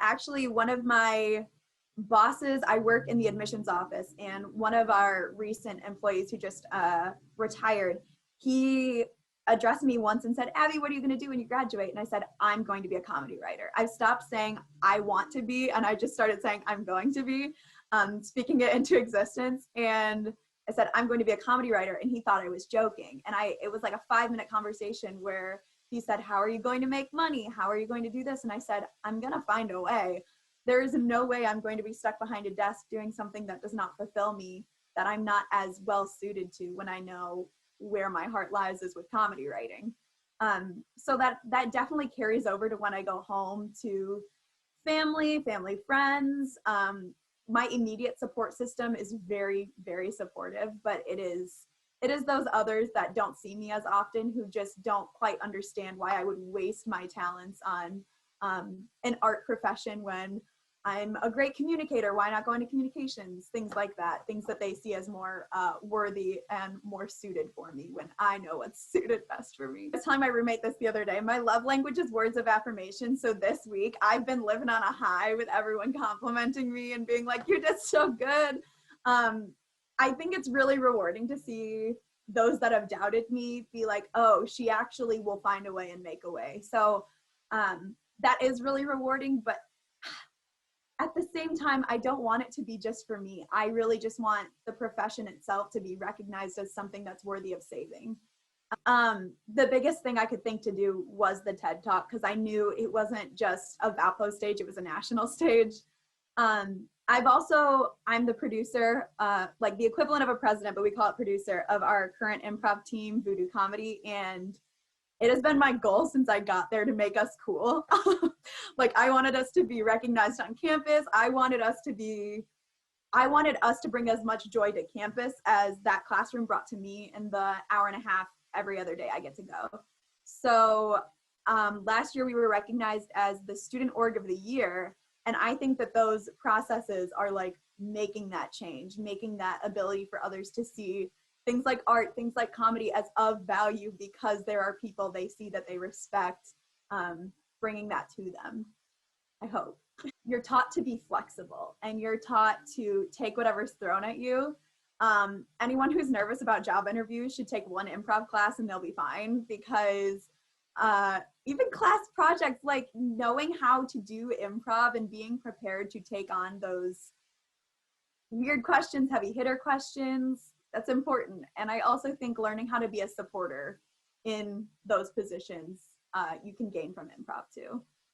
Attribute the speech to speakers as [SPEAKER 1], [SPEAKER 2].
[SPEAKER 1] actually one of my bosses, I work in the admissions office, and one of our recent employees who just retired, he addressed me once and said, Abby, what are you going to do when you graduate? And I said, I'm going to be a comedy writer. I stopped saying I want to be, and I just started saying I'm going to be, speaking it into existence. And I said, I'm going to be a comedy writer. And he thought I was joking. And it was like a 5-minute conversation where he said, how are you going to make money? How are you going to do this? And I said, I'm going to find a way. There is no way I'm going to be stuck behind a desk doing something that does not fulfill me, that I'm not as well suited to when I know where my heart lies is with comedy writing. So that definitely carries over to when I go home to family, friends. My immediate support system is very, very supportive, but it is those others that don't see me as often, who just don't quite understand why I would waste my talents on an art profession when I'm a great communicator. Why not go into communications? Things like that, things that they see as more worthy and more suited for me when I know what's suited best for me. I was telling my roommate this the other day, my love language is words of affirmation. So this week I've been living on a high with everyone complimenting me and being like, you did so good. I think it's really rewarding to see those that have doubted me be like, oh, she actually will find a way and make a way. So that is really rewarding, but at the same time, I don't want it to be just for me. I really just want the profession itself to be recognized as something that's worthy of saving. The biggest thing I could think to do was the TED Talk, because I knew it wasn't just a Valpo stage, it was a national stage. I'm the producer, like the equivalent of a president, but we call it producer, of our current improv team, Voodoo Comedy, and it has been my goal since I got there to make us cool. Like, I wanted us to be recognized on campus. I wanted us to bring as much joy to campus as that classroom brought to me in the hour and a half every other day I get to go. So last year we were recognized as the Student Org of the Year. And I think that those processes are like making that change, making that ability for others to see things like art, things like comedy as of value because there are people they see that they respect, bringing that to them, I hope. You're taught to be flexible and you're taught to take whatever's thrown at you. Anyone who's nervous about job interviews should take one improv class and they'll be fine, because even class projects, like knowing how to do improv and being prepared to take on those weird questions, heavy hitter questions, that's important. And I also think learning how to be a supporter in those positions, you can gain from improv too.